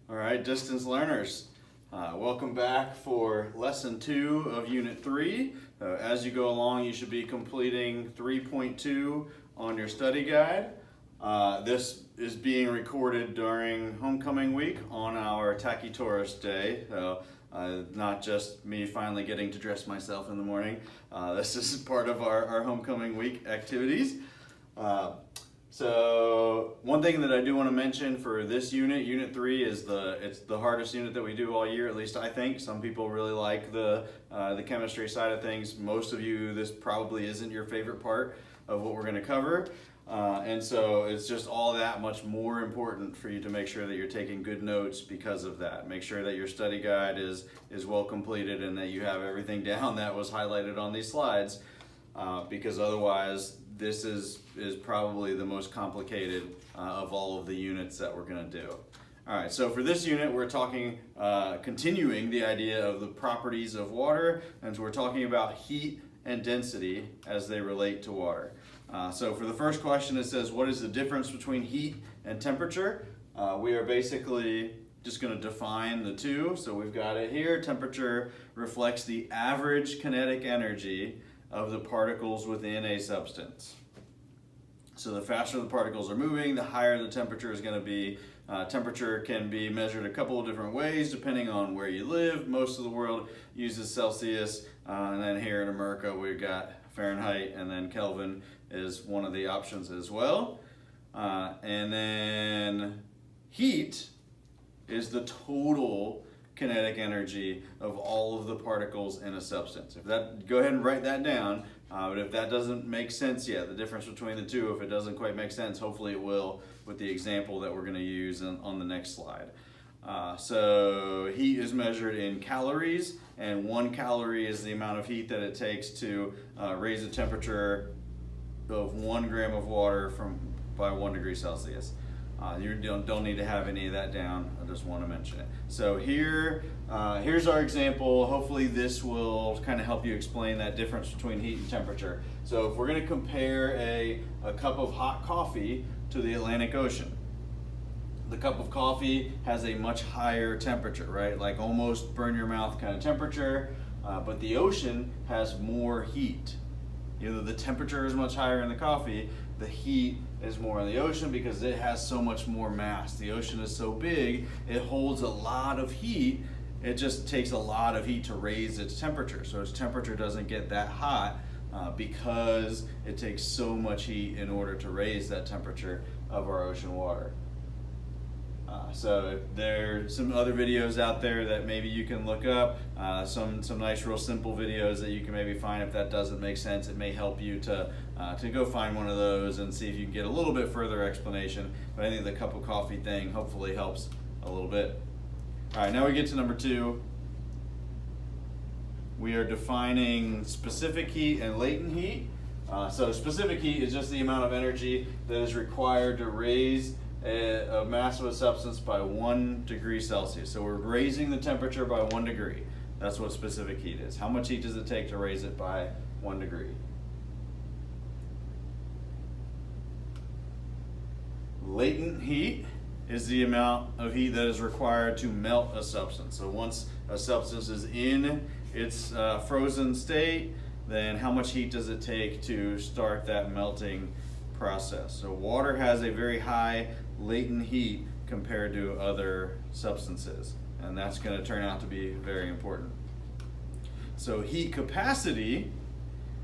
All right, distance learners, welcome back for lesson 2 of unit 3. As you go along, you should be completing 3.2 on your study guide. This is being recorded during homecoming week on our Tacky Tourist Day. Not just me finally getting to dress myself in the morning. This is part of our homecoming week activities. So one thing that I do want to mention for this unit, unit 3, is it's the hardest unit that we do all year, at least I think. Some people really like the chemistry side of things. Most of you, this probably isn't your favorite part of what we're going to cover. And so it's just all that much more important for you to make sure that you're taking good notes because of that. Make sure that your study guide is well completed and that you have everything down that was highlighted on these slides, because otherwise this is probably the most complicated of all of the units that we're going to do. All right, so for this unit, we're talking, continuing the idea of the properties of water, and so we're talking about heat and density as they relate to water. So for the first question, it says, what is the difference between heat and temperature? We are basically just going to define the two. So we've got it here. Temperature reflects the average kinetic energy of the particles within a substance. So the faster the particles are moving, the higher the temperature is going to be. Temperature can be measured a couple of different ways depending on where you live. Most of the world uses Celsius, and then here in America we've got Fahrenheit, and then Kelvin is one of the options as well. And then heat is the total kinetic energy of all of the particles in a substance. Go ahead and write that down, but if that doesn't make sense yet, the difference between the two, if it doesn't quite make sense, hopefully it will with the example that we're going to use on the next slide. So heat is measured in calories, and 1 calorie is the amount of heat that it takes to raise the temperature of 1 gram of water by 1 degree Celsius. You don't need to have any of that down. I just want to mention it. So here's our example. Hopefully this will kind of help you explain that difference between heat and temperature. So if we're going to compare a cup of hot coffee to the Atlantic Ocean, the cup of coffee has a much higher temperature, right? Like almost burn your mouth kind of temperature, but the ocean has more heat. The temperature is much higher in the coffee, the heat is more in the ocean because it has so much more mass. The ocean is so big, it holds a lot of heat. It just takes a lot of heat to raise its temperature. So its temperature doesn't get that hot because it takes so much heat in order to raise that temperature of our ocean water. So there's some other videos out there that maybe you can look up, some nice real simple videos that you can maybe find. If that doesn't make sense, it may help you to go find one of those and see if you can get a little bit further explanation. But I think the cup of coffee thing hopefully helps a little bit. All right, now we get to number 2. We are defining specific heat and latent heat. So specific heat is just the amount of energy that is required to raise a mass of a substance by 1 degree Celsius. So we're raising the temperature by 1 degree. That's what specific heat is. How much heat does it take to raise it by 1 degree? Latent heat is the amount of heat that is required to melt a substance. So once a substance is in its frozen state, then how much heat does it take to start that melting process? So water has a very high latent heat compared to other substances, and that's going to turn out to be very important. So heat capacity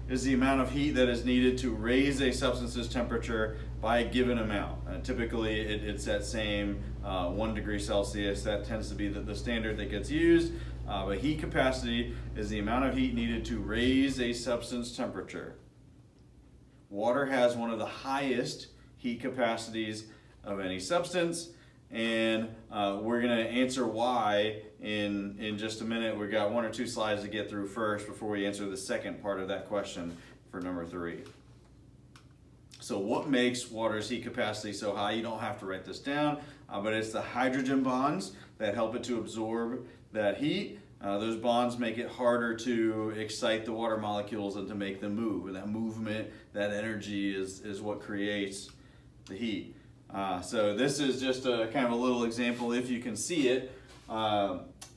is the amount of heat that is needed to raise a substance's temperature by a given amount. Typically it's that same 1 degree Celsius. That tends to be the standard that gets used. But heat capacity is the amount of heat needed to raise a substance temperature. Water has one of the highest heat capacities of any substance, and we're going to answer why in just a minute. We've got 1 or 2 slides to get through first before we answer the second part of that question for number 3. So what makes water's heat capacity so high? You don't have to write this down, but it's the hydrogen bonds that help it to absorb that heat. Those bonds make it harder to excite the water molecules and to make them move. And that movement, that energy is what creates the heat. So this is just a kind of a little example if you can see it.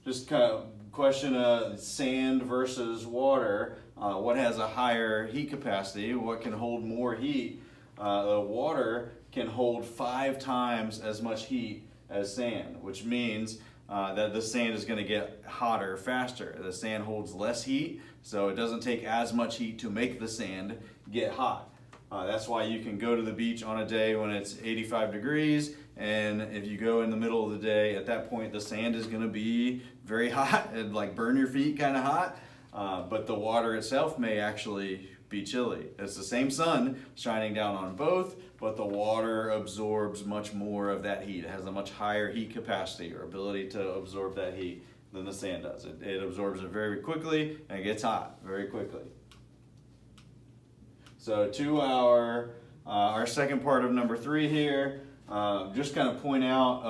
Just kind of question sand versus water. What has a higher heat capacity? What can hold more heat? The water can hold 5 times as much heat as sand, which means that the sand is going to get hotter faster. The sand holds less heat, so it doesn't take as much heat to make the sand get hot. That's why you can go to the beach on a day when it's 85 degrees, and if you go in the middle of the day, at that point the sand is going to be very hot and like burn your feet kind of hot, but the water itself may actually be chilly. It's the same sun shining down on both, but the water absorbs much more of that heat. It has a much higher heat capacity or ability to absorb that heat than the sand does. It absorbs it very quickly and it gets hot very quickly. So to our second part of number 3 here, just kind of point out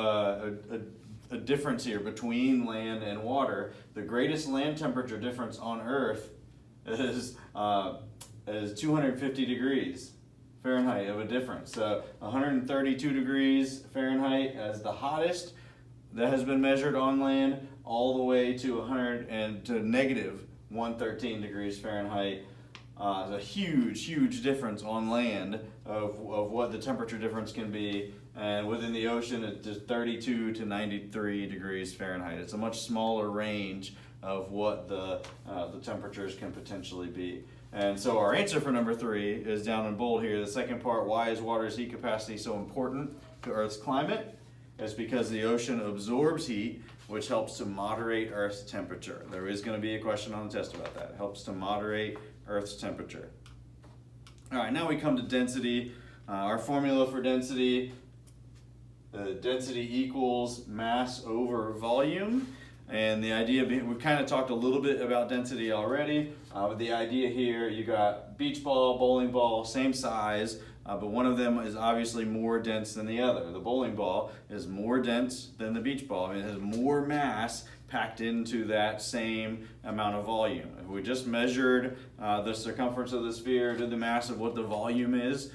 a difference here between land and water. The greatest land temperature difference on Earth is 250 degrees Fahrenheit of a difference. So 132 degrees Fahrenheit as the hottest that has been measured on land, all the way to negative 113 degrees Fahrenheit. A huge difference on land of what the temperature difference can be, and within the ocean it's just 32 to 93 degrees Fahrenheit. It's a much smaller range of what the temperatures can potentially be. And so our answer for number 3 is down in bold here. The second part, why is water's heat capacity so important to Earth's climate? It's because the ocean absorbs heat, which helps to moderate Earth's temperature. There is going to be a question on the test about that. It helps to moderate Earth's temperature. All right, now we come to density. Our formula for density, density equals mass over volume. And the idea, we've kind of talked a little bit about density already, but the idea here, you got beach ball, bowling ball, same size, but one of them is obviously more dense than the other. The bowling ball is more dense than the beach ball. I mean, it has more mass packed into that same amount of volume. If we just measured the circumference of the sphere, did the mass of what the volume is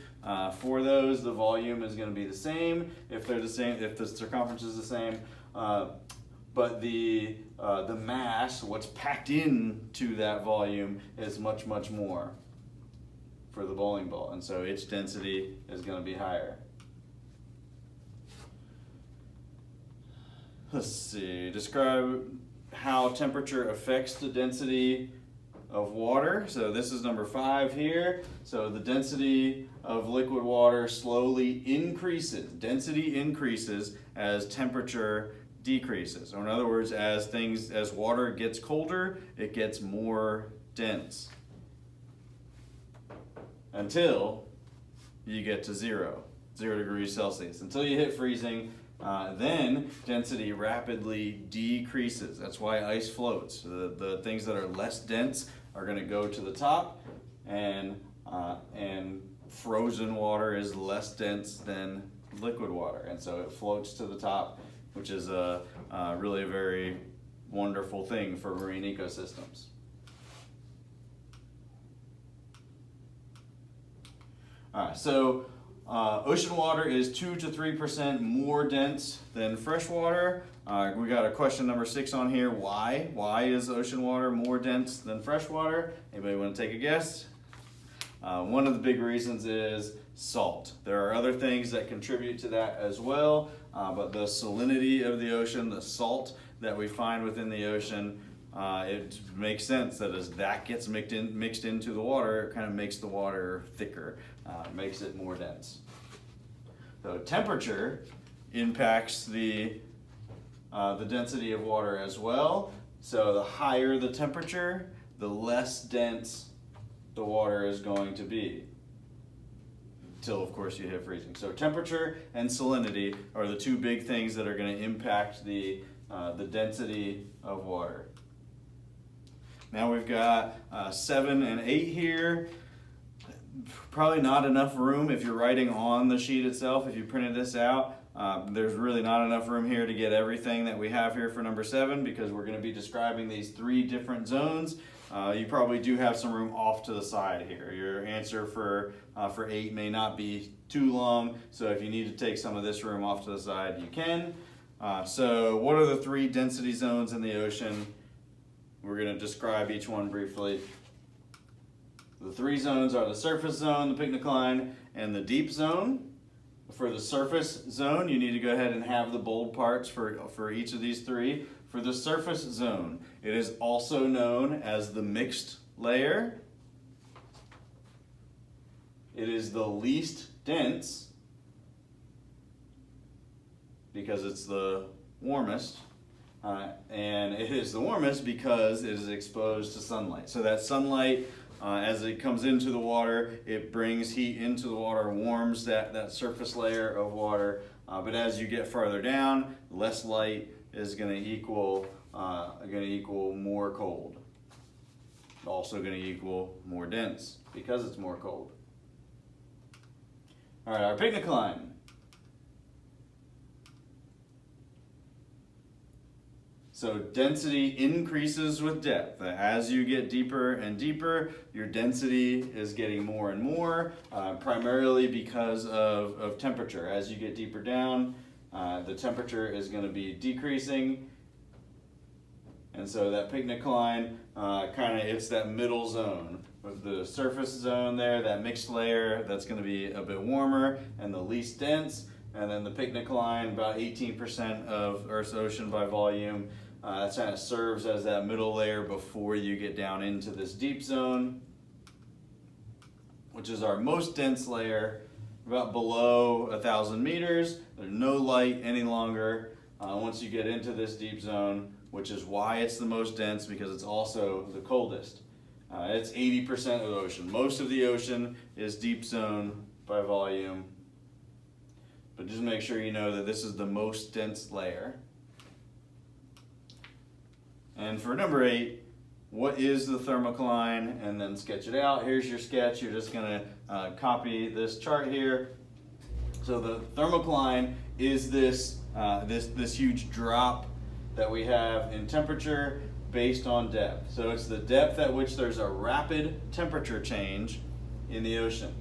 for those, the volume is going to be the same if they're the same, if the circumference is the same. But the mass, what's packed into that volume, is much more for the bowling ball, and so its density is going to be higher. Let's see, describe how temperature affects the density of water. So this is number 5 here. So the density of liquid water slowly increases. Density increases as temperature decreases. Or in other words, as water gets colder, it gets more dense until you get to 0 degrees Celsius. Until you hit freezing, then density rapidly decreases. That's why ice floats. The things that are less dense are going to go to the top, and frozen water is less dense than liquid water, and so it floats to the top, which is really a very wonderful thing for marine ecosystems. All right, so ocean water is 2 to 3% more dense than fresh water. We got a question number 6 on here. Why? Why is ocean water more dense than fresh water? Anybody want to take a guess? One of the big reasons is salt. There are other things that contribute to that as well, but the salinity of the ocean, the salt that we find within the ocean, it makes sense that as that gets mixed into the water, it kind of makes the water thicker, makes it more dense. So temperature impacts the density of water as well. So the higher the temperature, the less dense the water is going to be, until of course you hit freezing. So temperature and salinity are the 2 big things that are going to impact the density of water. Now we've got 7 and 8 here. Probably not enough room if you're writing on the sheet itself, if you printed this out, There's really not enough room here to get everything that we have here for number 7 because we're going to be describing these 3 different zones. You probably do have some room off to the side here. Your answer for 8 may not be too long, so if you need to take some of this room off to the side, you can. So what are the 3 density zones in the ocean? We're going to describe each one briefly. The 3 zones are the surface zone, the pycnocline, and the deep zone. For the surface zone, you need to go ahead and have the bold parts for each of these 3. For the surface zone, it is also known as the mixed layer. It is the least dense because it's the warmest. And it is the warmest because it is exposed to sunlight. So that sunlight, as it comes into the water, it brings heat into the water, warms that surface layer of water. But as you get farther down, less light is going to equal more cold. Also going to equal more dense because it's more cold. All right, our pycnocline. So density increases with depth. As you get deeper and deeper, your density is getting more and more, primarily because of temperature. As you get deeper down, the temperature is going to be decreasing. And so that pycnocline, it's that middle zone. With the surface zone there, that mixed layer, that's going to be a bit warmer and the least dense. And then the pycnocline, about 18% of Earth's ocean by volume. That kind of serves as that middle layer before you get down into this deep zone, which is our most dense layer, about below 1,000 meters. There's no light any longer once you get into this deep zone, which is why it's the most dense, because it's also the coldest. It's 80% of the ocean. Most of the ocean is deep zone by volume, but just make sure you know that this is the most dense layer. And for number 8, what is the thermocline? And then sketch it out. Here's your sketch. You're just going to copy this chart here. So the thermocline is this huge drop that we have in temperature based on depth. So it's the depth at which there's a rapid temperature change in the ocean.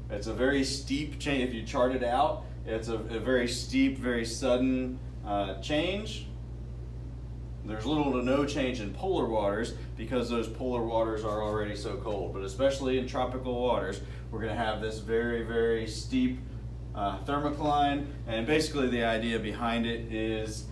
It's a very steep change. If you chart it out, it's a very steep, very sudden change. There's little to no change in polar waters because those polar waters are already so cold. But especially in tropical waters, we're going to have this very, very steep thermocline. And basically the idea behind it is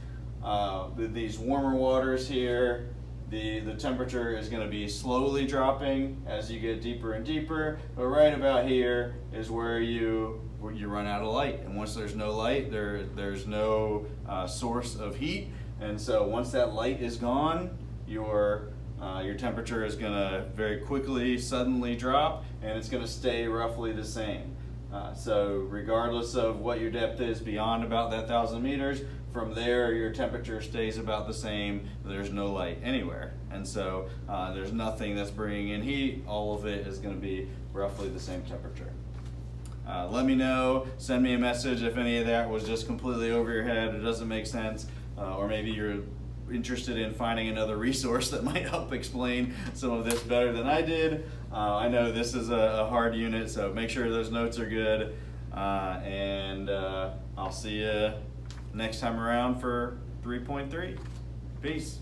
these warmer waters here, the temperature is going to be slowly dropping as you get deeper and deeper. But right about here is where you run out of light. And once there's no light, there's no source of heat. And so once that light is gone, your temperature is going to very quickly, suddenly drop, and it's going to stay roughly the same. So regardless of what your depth is beyond about that 1,000 meters, from there your temperature stays about the same. There's no light anywhere. And so there's nothing that's bringing in heat. All of it is going to be roughly the same temperature. Let me know, send me a message if any of that was just completely over your head, it doesn't make sense. Or maybe you're interested in finding another resource that might help explain some of this better than I did. I know this is a hard unit, so make sure those notes are good. And I'll see you next time around for 3.3. Peace.